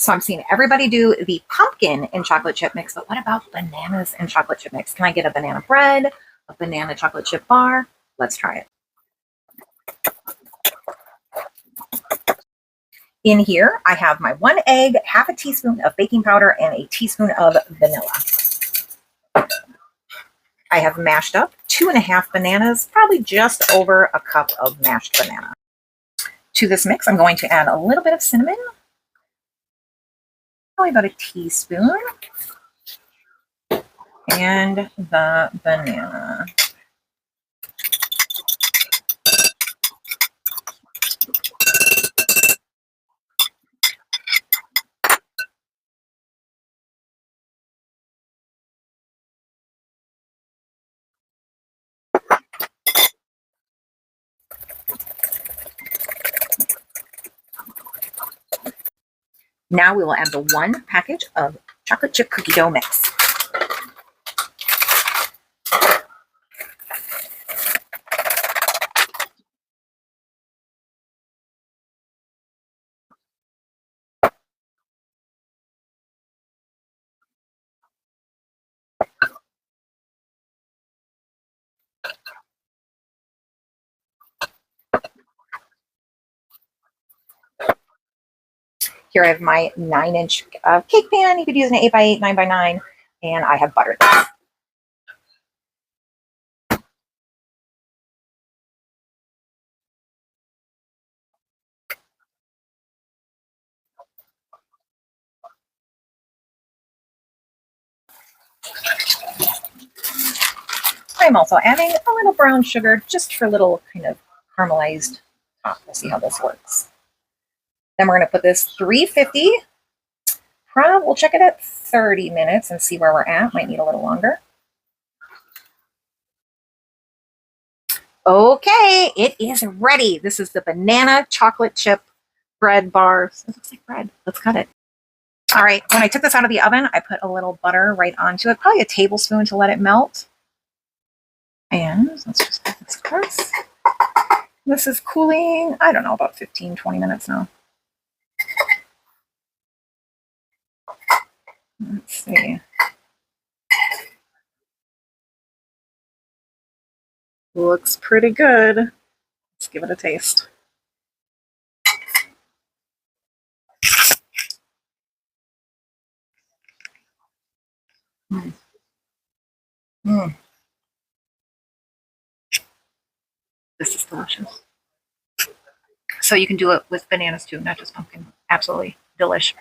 So I'm seeing everybody do the pumpkin in chocolate chip mix, but what about bananas in chocolate chip mix? Can I get a banana bread, a banana chocolate chip bar? Let's try it. In here, I have my 1 egg, half a teaspoon of baking powder, and a teaspoon of vanilla. I have mashed up 2.5 bananas, probably just over a cup of mashed banana. To this mix, I'm going to add a little bit of cinnamon, probably about a teaspoon, and the banana. Now we will add the 1 package of chocolate chip cookie dough mix. Here I have my 9-inch cake pan. You could use an 8x8, 9x9, and I have buttered this. I'm also adding a little brown sugar just for a little kind of caramelized top. We'll see how this works. Then we're going to put this 350. We'll check it at 30 minutes and see where we're at. Might need a little longer. Okay, it is ready. This is the banana chocolate chip bread bar. It looks like bread. Let's cut it. All right, when I took this out of the oven, I put a little butter right onto it, probably a tablespoon to let it melt. And let's just get this across. This is cooling, I don't know, about 15, 20 minutes now. Let's see. Looks pretty good. Let's give it a taste. Mm. Mm. This is delicious. So you can do it with bananas too, not just pumpkin. Absolutely delicious.